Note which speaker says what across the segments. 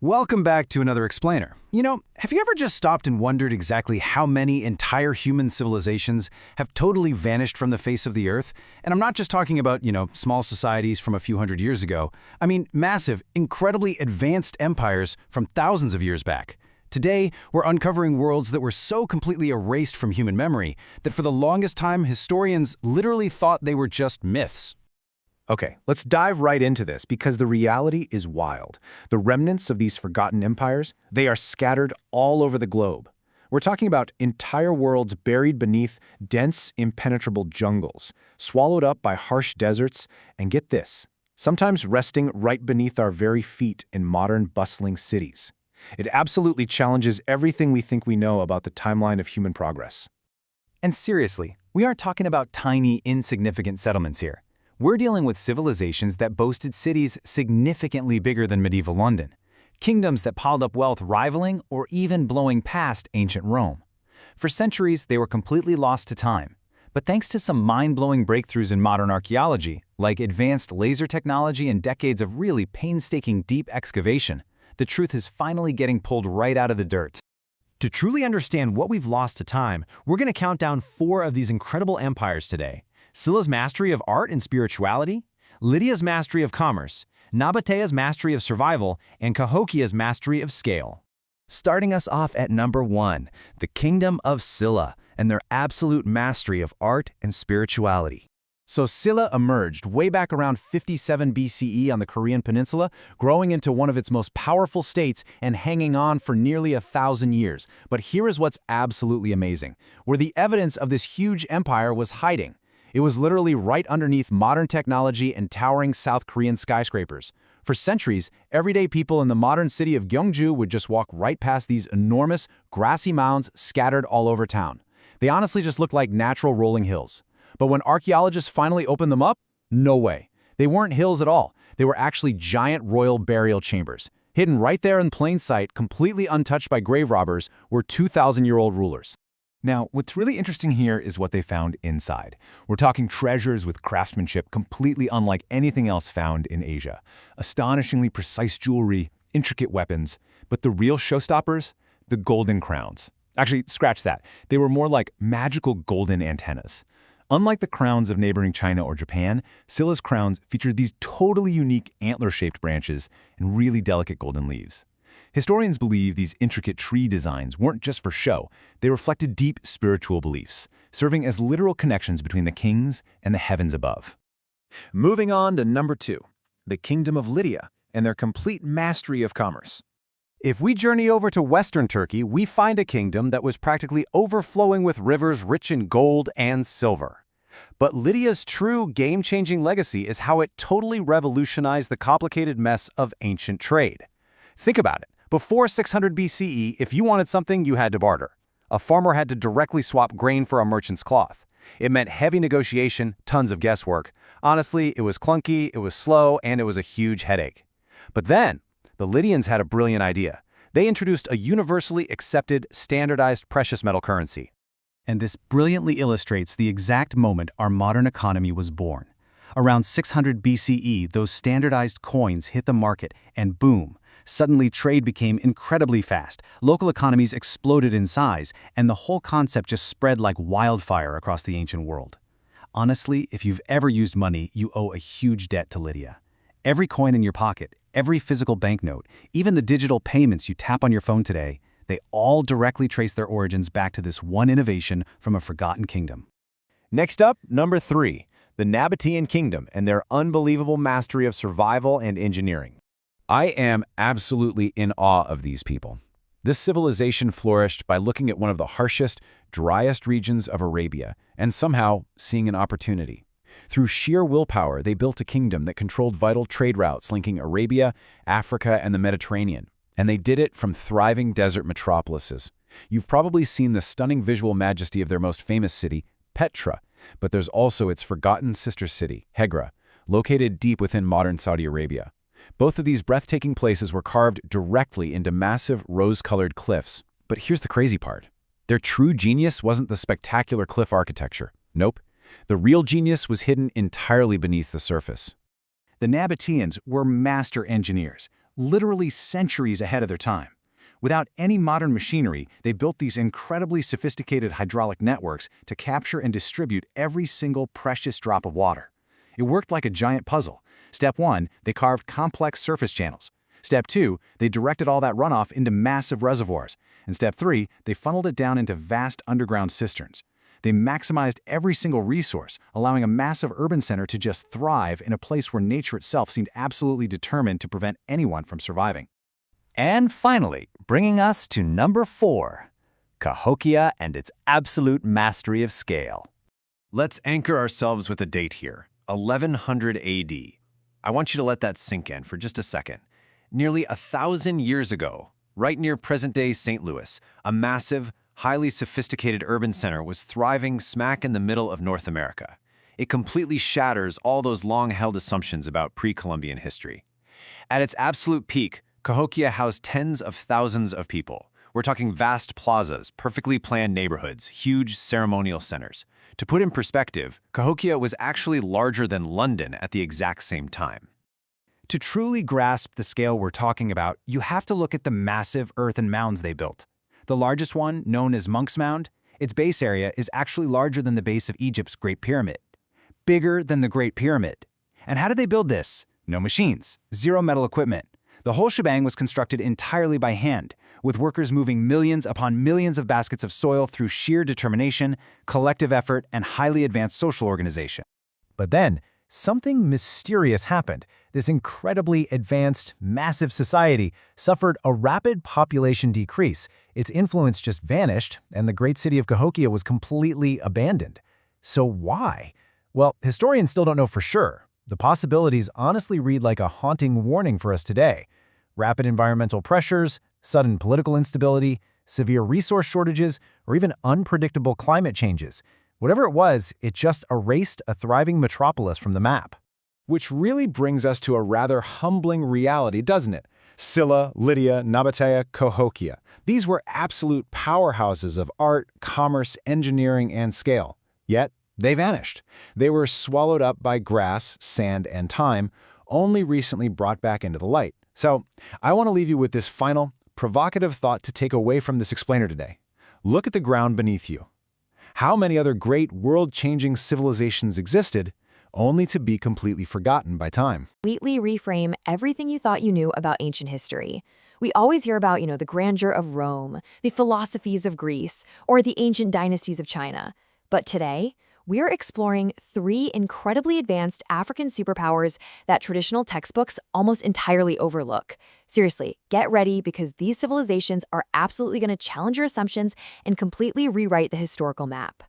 Speaker 1: Welcome back to another Explainer. Have you ever just stopped and wondered exactly how many entire human civilizations have totally vanished from the face of the Earth? And I'm not just talking about, small societies from a few hundred years ago. I mean, massive, incredibly advanced empires from thousands of years back. Today, we're uncovering worlds that were so completely erased from human memory that for the longest time, historians literally thought they were just myths.
Speaker 2: Okay, let's dive right into this because the reality is wild. The remnants of these forgotten empires, they are scattered all over the globe. We're talking about entire worlds buried beneath dense, impenetrable jungles, swallowed up by harsh deserts, and get this, sometimes resting right beneath our very feet in modern, bustling cities. It absolutely challenges everything we think we know about the timeline of human progress.
Speaker 3: And seriously, we aren't talking about tiny, insignificant settlements here. We're dealing with civilizations that boasted cities significantly bigger than medieval London, kingdoms that piled up wealth rivaling or even blowing past ancient Rome. For centuries, they were completely lost to time. But thanks to some mind-blowing breakthroughs in modern archaeology, like advanced laser technology and decades of really painstaking deep excavation, the truth is finally getting pulled right out of the dirt.
Speaker 4: To truly understand what we've lost to time, we're going to count down 4 of these incredible empires today. Scylla's mastery of art and spirituality, Lydia's mastery of commerce, Nabatea's mastery of survival, and Cahokia's mastery of scale.
Speaker 5: Starting us off at number 1, the Kingdom of Scylla and their absolute mastery of art and spirituality.
Speaker 1: So Scylla emerged way back around 57 BCE on the Korean peninsula, growing into one of its most powerful states and hanging on for nearly 1,000 years. But here is what's absolutely amazing, where the evidence of this huge empire was hiding. It was literally right underneath modern technology and towering South Korean skyscrapers. For centuries, everyday people in the modern city of Gyeongju would just walk right past these enormous, grassy mounds scattered all over town. They honestly just looked like natural rolling hills. But when archaeologists finally opened them up, no way. They weren't hills at all. They were actually giant royal burial chambers. Hidden right there in plain sight, completely untouched by grave robbers, were 2,000-year-old rulers.
Speaker 3: Now, what's really interesting here is what they found inside. We're talking treasures with craftsmanship completely unlike anything else found in Asia. Astonishingly precise jewelry, intricate weapons, but the real showstoppers? The golden crowns. Actually, scratch that. They were more like magical golden antennas. Unlike the crowns of neighboring China or Japan, Scylla's crowns featured these totally unique antler-shaped branches and really delicate golden leaves. Historians believe these intricate tree designs weren't just for show. They reflected deep spiritual beliefs, serving as literal connections between the kings and the heavens above.
Speaker 2: Moving on to number 2, the Kingdom of Lydia and their complete mastery of commerce.
Speaker 1: If we journey over to Western Turkey, we find a kingdom that was practically overflowing with rivers rich in gold and silver. But Lydia's true game-changing legacy is how it totally revolutionized the complicated mess of ancient trade. Think about it. Before 600 BCE, if you wanted something, you had to barter. A farmer had to directly swap grain for a merchant's cloth. It meant heavy negotiation, tons of guesswork. Honestly, it was clunky, it was slow, and it was a huge headache. But then, the Lydians had a brilliant idea. They introduced a universally accepted, standardized precious metal currency.
Speaker 3: And this brilliantly illustrates the exact moment our modern economy was born. Around 600 BCE, those standardized coins hit the market, and boom, suddenly trade became incredibly fast, local economies exploded in size, and the whole concept just spread like wildfire across the ancient world. Honestly, if you've ever used money, you owe a huge debt to Lydia. Every coin in your pocket, every physical banknote, even the digital payments you tap on your phone today, they all directly trace their origins back to this one innovation from a forgotten kingdom.
Speaker 2: Next up, number 3, the Nabatean Kingdom and their unbelievable mastery of survival and engineering.
Speaker 1: I am absolutely in awe of these people. This civilization flourished by looking at one of the harshest, driest regions of Arabia and somehow seeing an opportunity. Through sheer willpower, they built a kingdom that controlled vital trade routes linking Arabia, Africa, and the Mediterranean. And they did it from thriving desert metropolises. You've probably seen the stunning visual majesty of their most famous city, Petra, but there's also its forgotten sister city, Hegra, located deep within modern Saudi Arabia. Both of these breathtaking places were carved directly into massive rose-colored cliffs. But here's the crazy part. Their true genius wasn't the spectacular cliff architecture. Nope. The real genius was hidden entirely beneath the surface.
Speaker 3: The Nabateans were master engineers,
Speaker 2: literally centuries ahead of their time. Without any modern machinery, they built these incredibly sophisticated hydraulic networks to capture and distribute every single precious drop of water. It worked like a giant puzzle. Step 1, they carved complex surface channels. Step 2, they directed all that runoff into massive reservoirs. And Step 3, they funneled it down into vast underground cisterns. They maximized every single resource, allowing a massive urban center to just thrive in a place where nature itself seemed absolutely determined to prevent anyone from surviving.
Speaker 5: And finally, bringing us to number 4, Cahokia and its absolute mastery of scale.
Speaker 4: Let's anchor ourselves with a date here, 1100 AD. I want you to let that sink in for just a second. Nearly 1,000 years ago, right near present-day St. Louis, a massive, highly sophisticated urban center was thriving smack in the middle of North America. It completely shatters all those long-held assumptions about pre-Columbian history. At its absolute peak, Cahokia housed tens of thousands of people. We're talking vast plazas, perfectly planned neighborhoods, huge ceremonial centers. To put in perspective, Cahokia was actually larger than London at the exact same time.
Speaker 2: To truly grasp the scale we're talking about, you have to look at the massive earthen mounds they built. The largest one, known as Monk's Mound, its base area is actually larger than the base of Egypt's Great Pyramid. Bigger than the Great Pyramid. And how did they build this? No machines, zero metal equipment. The whole shebang was constructed entirely by hand, with workers moving millions upon millions of baskets of soil through sheer determination, collective effort, and highly advanced social organization.
Speaker 3: But then, something mysterious happened. This incredibly advanced, massive society suffered a rapid population decrease. Its influence just vanished, and the great city of Cahokia was completely abandoned. So why? Well, historians still don't know for sure. The possibilities honestly read like a haunting warning for us today. Rapid environmental pressures, sudden political instability, severe resource shortages, or even unpredictable climate changes. Whatever it was, it just erased a thriving metropolis from the map.
Speaker 2: Which really brings us to a rather humbling reality, doesn't it? Silla, Lydia, Nabatea, Cahokia. These were absolute powerhouses of art, commerce, engineering, and scale. Yet, they vanished. They were swallowed up by grass, sand, and time, only recently brought back into the light. So, I want to leave you with this final, provocative thought to take away from this explainer today. Look at the ground beneath you. How many other great world-changing civilizations existed, only to be completely forgotten by time?
Speaker 6: Completely reframe everything you thought you knew about ancient history. We always hear about, the grandeur of Rome, the philosophies of Greece, or the ancient dynasties of China. But today, we're exploring 3 incredibly advanced African superpowers that traditional textbooks almost entirely overlook. Seriously, get ready because these civilizations are absolutely going to challenge your assumptions and completely rewrite the historical map.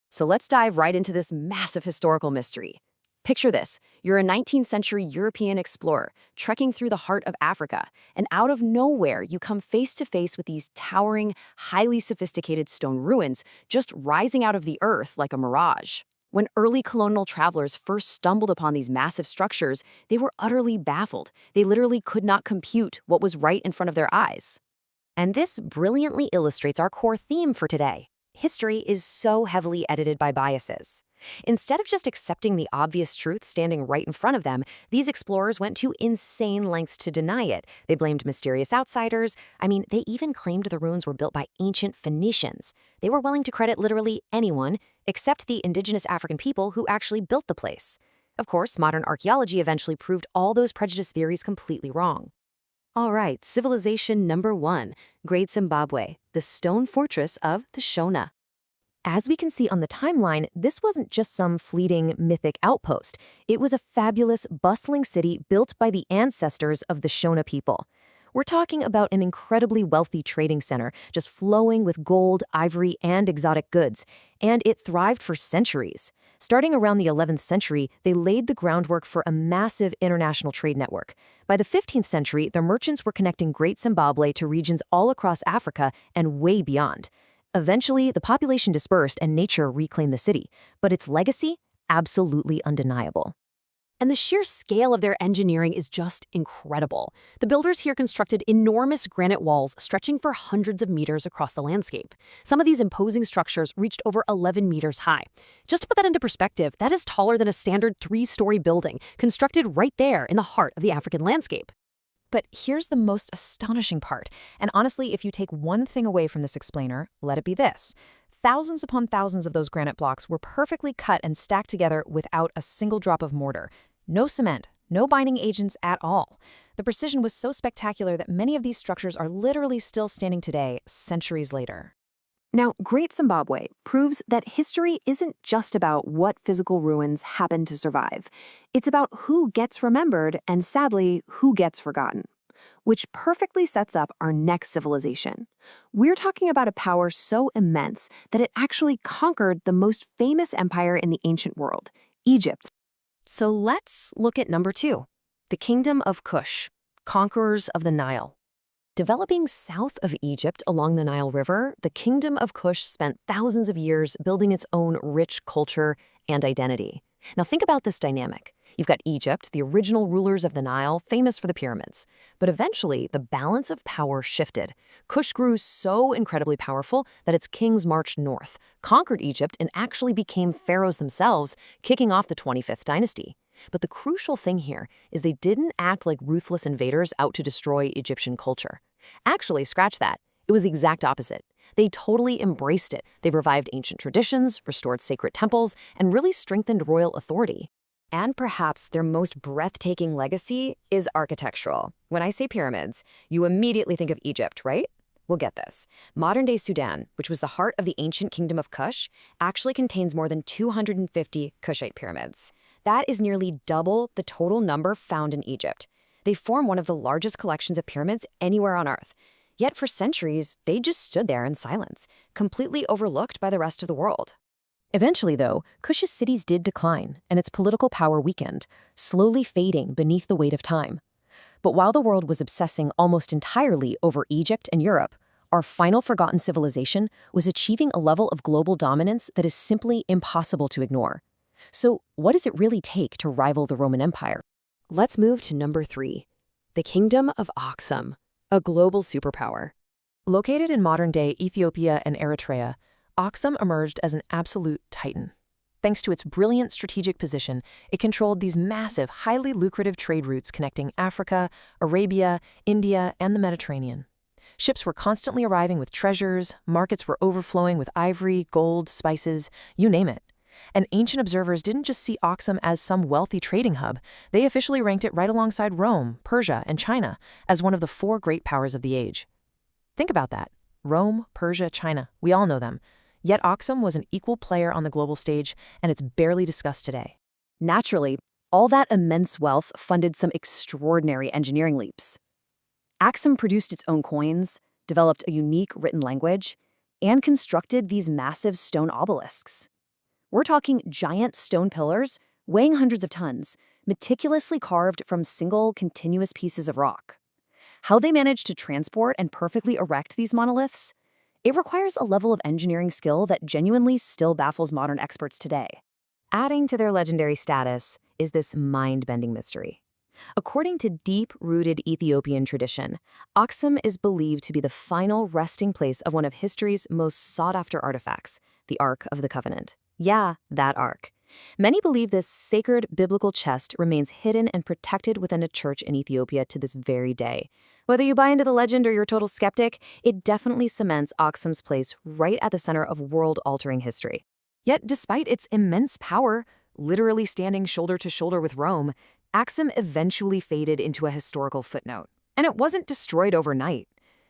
Speaker 6: So let's dive right into this massive historical mystery. Picture this. You're a 19th century European explorer trekking through the heart of Africa, and out of nowhere you come face to face with these towering, highly sophisticated stone ruins just rising out of the earth like a mirage. When early colonial travelers first stumbled upon these massive structures, they were utterly baffled. They literally could not compute what was right in front of their eyes. And this brilliantly illustrates our core theme for today. History is so heavily edited by biases. Instead of just accepting the obvious truth standing right in front of them, these explorers went to insane lengths to deny it. They blamed mysterious outsiders. They even claimed the ruins were built by ancient Phoenicians. They were willing to credit literally anyone, except the indigenous African people who actually built the place. Of course, modern archaeology eventually proved all those prejudice theories completely wrong. All right, civilization number 1, Great Zimbabwe, the stone fortress of the Shona. As we can see on the timeline, this wasn't just some fleeting mythic outpost. It was a fabulous, bustling city built by the ancestors of the Shona people. We're talking about an incredibly wealthy trading center, just flowing with gold, ivory, and exotic goods. And it thrived for centuries. Starting around the 11th century, they laid the groundwork for a massive international trade network. By the 15th century, their merchants were connecting Great Zimbabwe to regions all across Africa and way beyond. Eventually, the population dispersed and nature reclaimed the city, but its legacy, absolutely undeniable. And the sheer scale of their engineering is just incredible. The builders here constructed enormous granite walls stretching for hundreds of meters across the landscape. Some of these imposing structures reached over 11 meters high. Just to put that into perspective, that is taller than a standard 3-story building constructed right there in the heart of the African landscape. But here's the most astonishing part. And honestly, if you take one thing away from this explainer, let it be this. Thousands upon thousands of those granite blocks were perfectly cut and stacked together without a single drop of mortar. No cement, no binding agents at all. The precision was so spectacular that many of these structures are literally still standing today, centuries later. Now, Great Zimbabwe proves that history isn't just about what physical ruins happen to survive. It's about who gets remembered and, sadly, who gets forgotten. Which perfectly sets up our next civilization. We're talking about a power so immense that it actually conquered the most famous empire in the ancient world, Egypt. So let's look at number 2, the Kingdom of Kush, conquerors of the Nile. Developing south of Egypt along the Nile River, the Kingdom of Kush spent thousands of years building its own rich culture and identity. Now think about this dynamic. You've got Egypt, the original rulers of the Nile, famous for the pyramids. But eventually, the balance of power shifted. Kush grew so incredibly powerful that its kings marched north, conquered Egypt, and actually became pharaohs themselves, kicking off the 25th dynasty. But the crucial thing here is they didn't act like ruthless invaders out to destroy Egyptian culture. Actually, scratch that. It was the exact opposite. They totally embraced it. They revived ancient traditions, restored sacred temples, and really strengthened royal authority. And perhaps their most breathtaking legacy is architectural. When I say pyramids, you immediately think of Egypt, right? Well, get this. Modern-day Sudan, which was the heart of the ancient kingdom of Kush, actually contains more than 250 Kushite pyramids. That is nearly double the total number found in Egypt. They form one of the largest collections of pyramids anywhere on Earth. Yet for centuries, they just stood there in silence, completely overlooked by the rest of the world. Eventually, though, Kush's cities did decline, and its political power weakened, slowly fading beneath the weight of time. But while the world was obsessing almost entirely over Egypt and Europe, our final forgotten civilization was achieving a level of global dominance that is simply impossible to ignore. So, what does it really take to rival the Roman Empire? Let's move to number 3, the Kingdom of Aksum, a global superpower. Located in modern-day Ethiopia and Eritrea, Aksum emerged as an absolute titan. Thanks to its brilliant strategic position, it controlled these massive, highly lucrative trade routes connecting Africa, Arabia, India, and the Mediterranean. Ships were constantly arriving with treasures, markets were overflowing with ivory, gold, spices, you name it. And ancient observers didn't just see Aksum as some wealthy trading hub, they officially ranked it right alongside Rome, Persia, and China as one of the 4 great powers of the age. Think about that. Rome, Persia, China, we all know them. Yet Aksum was an equal player on the global stage, and it's barely discussed today. Naturally, all that immense wealth funded some extraordinary engineering leaps. Aksum produced its own coins, developed a unique written language, and constructed these massive stone obelisks. We're talking giant stone pillars weighing hundreds of tons, meticulously carved from single, continuous pieces of rock. How they managed to transport and perfectly erect these monoliths? It requires a level of engineering skill that genuinely still baffles modern experts today. Adding to their legendary status is this mind-bending mystery. According to deep-rooted Ethiopian tradition, Aksum is believed to be the final resting place of one of history's most sought-after artifacts, the Ark of the Covenant. Yeah, that Ark. Many believe this sacred biblical chest remains hidden and protected within a church in Ethiopia to this very day. Whether you buy into the legend or you're a total skeptic, it definitely cements Aksum's place right at the center of world-altering history. Yet despite its immense power, literally standing shoulder to shoulder with Rome, Aksum eventually faded into a historical footnote. And it wasn't destroyed overnight.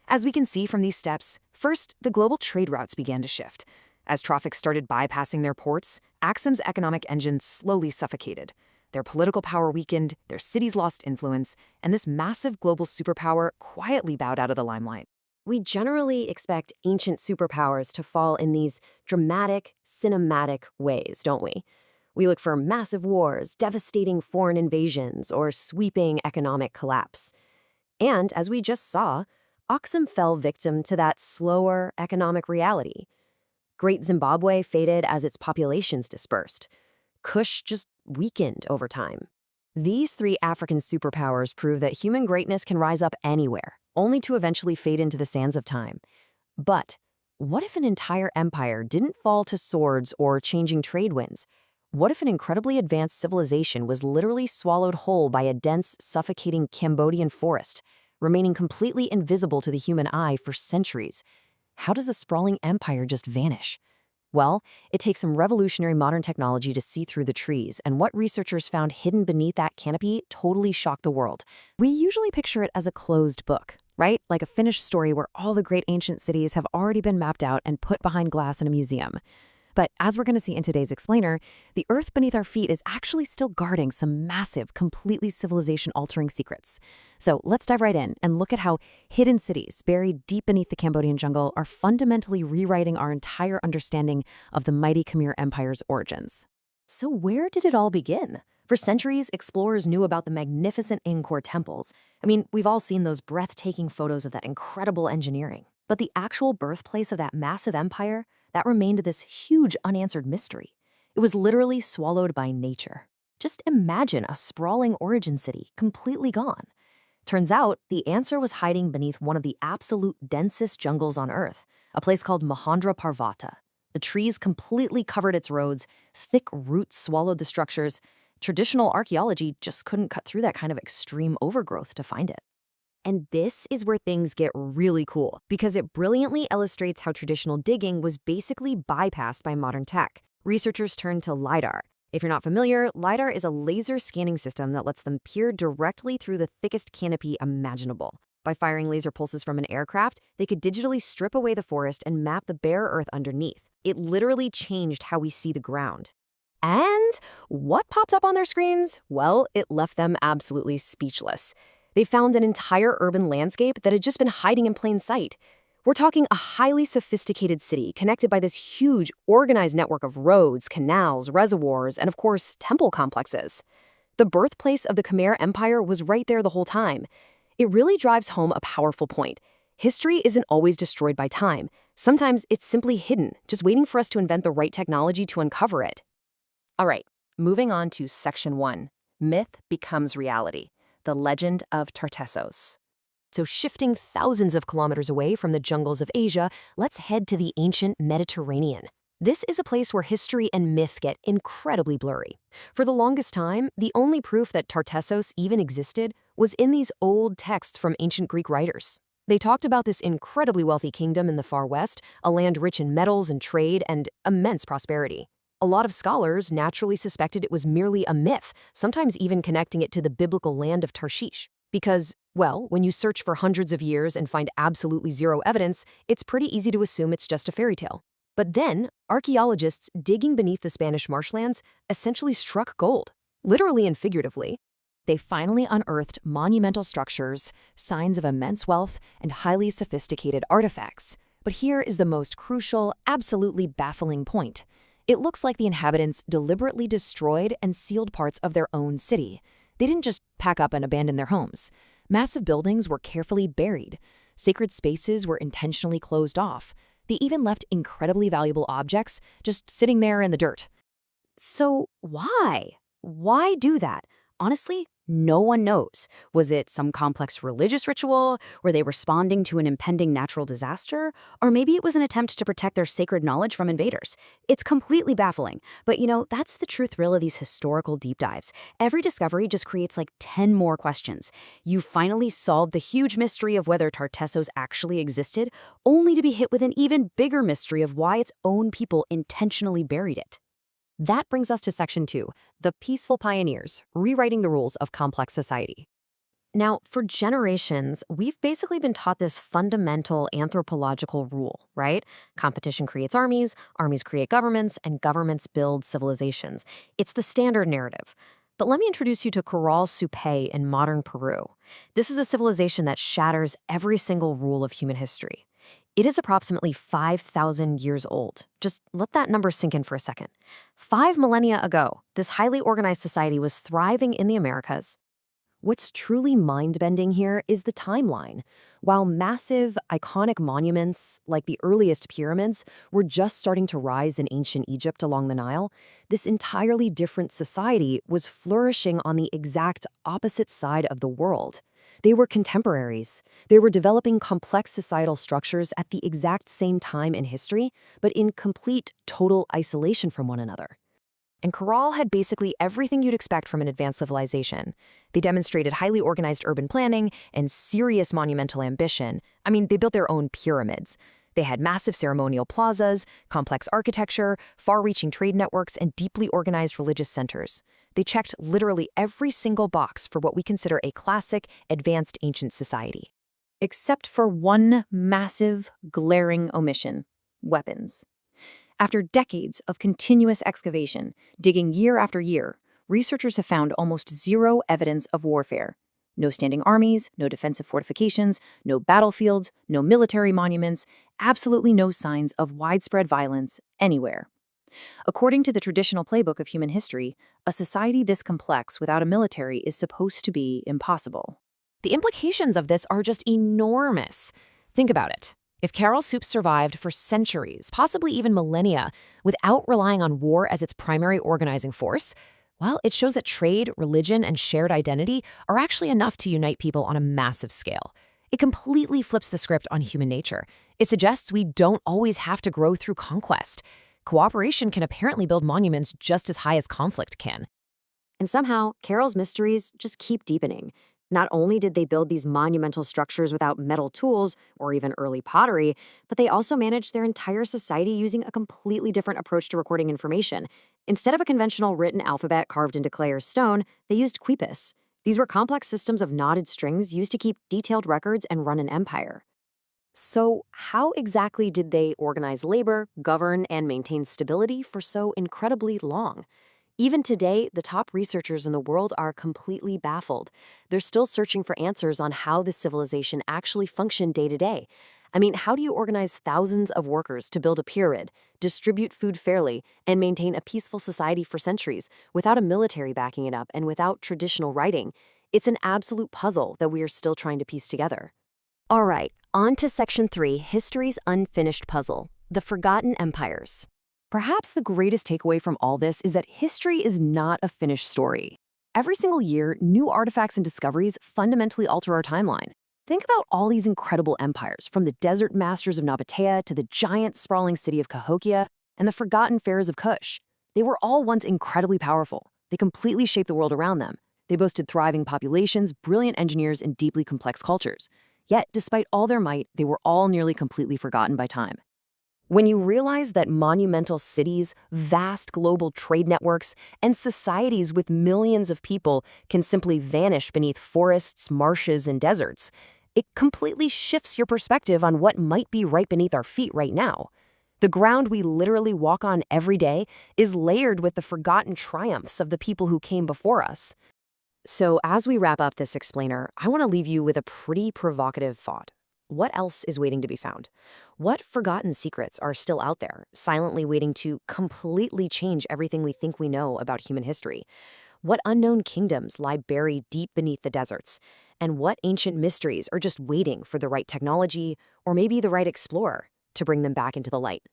Speaker 6: As we can see from these steps, first, the global trade routes began to shift. As traffic started bypassing their ports, Aksum's economic engine slowly suffocated. Their political power weakened, their cities lost influence, and this massive global superpower quietly bowed out of the limelight. We generally expect ancient superpowers to fall in these dramatic, cinematic ways, don't we? We look for massive wars, devastating foreign invasions, or sweeping economic collapse. And as we just saw, Aksum fell victim to that slower economic reality. Great Zimbabwe faded as its populations dispersed. Kush just weakened over time. These 3 African superpowers prove that human greatness can rise up anywhere, only to eventually fade into the sands of time. But what if an entire empire didn't fall to swords or changing trade winds? What if an incredibly advanced civilization was literally swallowed whole by a dense, suffocating Cambodian forest, remaining completely invisible to the human eye for centuries? How does a sprawling empire just vanish? Well, it takes some revolutionary modern technology to see through the trees, and what researchers found hidden beneath that canopy totally shocked the world. We usually picture it as a closed book, right? Like a finished story where all the great ancient cities have already been mapped out and put behind glass in a museum. But as we're going to see in today's explainer, the earth beneath our feet is actually still guarding some massive, completely civilization-altering secrets. So let's dive right in and look at how hidden cities buried deep beneath the Cambodian jungle are fundamentally rewriting our entire understanding of the mighty Khmer Empire's origins. So where did it all begin? For centuries, explorers knew about the magnificent Angkor temples. I mean, we've all seen those breathtaking photos of that incredible engineering. But the actual birthplace of that massive empire, that remained this huge unanswered mystery. It was literally swallowed by nature. Just imagine a sprawling origin city completely gone. Turns out, the answer was hiding beneath one of the absolute densest jungles on Earth, a place called Mahendra Parvata. The trees completely covered its roads, thick roots swallowed the structures. Traditional archaeology just couldn't cut through that kind of extreme overgrowth to find it. And this is where things get really cool, because it brilliantly illustrates how traditional digging was basically bypassed by modern tech. Researchers turned to LiDAR. If you're not familiar, LiDAR is a laser scanning system that lets them peer directly through the thickest canopy imaginable. By firing laser pulses from an aircraft, they could digitally strip away the forest and map the bare earth underneath. It literally changed how we see the ground. And what popped up on their screens? Well, it left them absolutely speechless. They found an entire urban landscape that had just been hiding in plain sight. We're talking a highly sophisticated city connected by this huge, organized network of roads, canals, reservoirs, and of course, temple complexes. The birthplace of the Khmer Empire was right there the whole time. It really drives home a powerful point. History isn't always destroyed by time. Sometimes it's simply hidden, just waiting for us to invent the right technology to uncover it. All right, moving on to Section 1. Myth becomes reality. The legend of Tartessos. So shifting thousands of kilometers away from the jungles of Asia, let's head to the ancient Mediterranean. This is a place where history and myth get incredibly blurry. For the longest time, the only proof that Tartessos even existed was in these old texts from ancient Greek writers. They talked about this incredibly wealthy kingdom in the far west, a land rich in metals and trade and immense prosperity. A lot of scholars naturally suspected it was merely a myth, sometimes even connecting it to the biblical land of Tarshish. Because, well, when you search for hundreds of years and find absolutely zero evidence, it's pretty easy to assume it's just a fairy tale. But then, archaeologists digging beneath the Spanish marshlands essentially struck gold, literally and figuratively. They finally unearthed monumental structures, signs of immense wealth, and highly sophisticated artifacts. But here is the most crucial, absolutely baffling point. It looks like the inhabitants deliberately destroyed and sealed parts of their own city. They didn't just pack up and abandon their homes. Massive buildings were carefully buried. Sacred spaces were intentionally closed off. They even left incredibly valuable objects just sitting there in the dirt. So why? Why do that? Honestly, no one knows. Was it some complex religious ritual? Were they responding to an impending natural disaster? Or maybe it was an attempt to protect their sacred knowledge from invaders. It's completely baffling. But that's the true thrill of these historical deep dives. Every discovery just creates like 10 more questions. You finally solved the huge mystery of whether Tartessos actually existed, only to be hit with an even bigger mystery of why its own people intentionally buried it. That brings us to Section 2, the peaceful pioneers, rewriting the rules of complex society. Now, for generations, we've basically been taught this fundamental anthropological rule, right? Competition creates armies create governments, and governments build civilizations. It's the standard narrative. But let me introduce you to Caral-Supe in modern Peru. This is a civilization that shatters every single rule of human history. It is approximately 5,000 years old. Just let that number sink in for a second. 5 millennia ago, this highly organized society was thriving in the Americas. What's truly mind-bending here is the timeline. While massive, iconic monuments, like the earliest pyramids, were just starting to rise in ancient Egypt along the Nile, this entirely different society was flourishing on the exact opposite side of the world. They were contemporaries. They were developing complex societal structures at the exact same time in history, but in complete, total isolation from one another. and Caral had basically everything you'd expect from an advanced civilization. They demonstrated highly organized urban planning and serious monumental ambition. I mean, they built their own pyramids. They had massive ceremonial plazas, complex architecture, far-reaching trade networks, and deeply organized religious centers. They checked literally every single box for what we consider a classic, advanced ancient society. Except for one massive, glaring omission: weapons. After decades of continuous excavation, digging year after year, researchers have found almost zero evidence of warfare. No standing armies, no defensive fortifications, no battlefields, no military monuments, absolutely no signs of widespread violence anywhere. According to the traditional playbook of human history, a society this complex without a military is supposed to be impossible. The implications of this are just enormous. Think about it. If Caral-Supe survived for centuries, possibly even millennia, without relying on war as its primary organizing force, well, it shows that trade, religion, and shared identity are actually enough to unite people on a massive scale. It completely flips the script on human nature. It suggests we don't always have to grow through conquest. Cooperation can apparently build monuments just as high as conflict can. And somehow, Carol's mysteries just keep deepening. Not only did they build these monumental structures without metal tools or even early pottery, but they also managed their entire society using a completely different approach to recording information. Instead of a conventional written alphabet carved into clay or stone, they used quipus. These were complex systems of knotted strings used to keep detailed records and run an empire. So, how exactly did they organize labor, govern, and maintain stability for so incredibly long? Even today, the top researchers in the world are completely baffled. They're still searching for answers on how this civilization actually functioned day to day. I mean, how do you organize thousands of workers to build a pyramid, distribute food fairly, and maintain a peaceful society for centuries without a military backing it up and without traditional writing? It's an absolute puzzle that we are still trying to piece together. All right, on to Section 3, History's Unfinished Puzzle, the Forgotten Empires. Perhaps the greatest takeaway from all this is that history is not a finished story. Every single year, new artifacts and discoveries fundamentally alter our timeline. Think about all these incredible empires, from the desert masters of Nabatea to the giant sprawling city of Cahokia and the forgotten pharaohs of Kush. They were all once incredibly powerful. They completely shaped the world around them. They boasted thriving populations, brilliant engineers, and deeply complex cultures. Yet, despite all their might, they were all nearly completely forgotten by time. When you realize that monumental cities, vast global trade networks, and societies with millions of people can simply vanish beneath forests, marshes, and deserts, it completely shifts your perspective on what might be right beneath our feet right now. The ground we literally walk on every day is layered with the forgotten triumphs of the people who came before us. So as we wrap up this explainer, I want to leave you with a pretty provocative thought. What else is waiting to be found? What forgotten secrets are still out there, silently waiting to completely change everything we think we know about human history? What unknown kingdoms lie buried deep beneath the deserts? And what ancient mysteries are just waiting for the right technology, or maybe the right explorer, to bring them back into the light?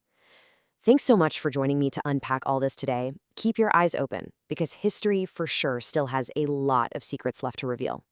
Speaker 6: Thanks so much for joining me to unpack all this today. Keep your eyes open, because history for sure still has a lot of secrets left to reveal.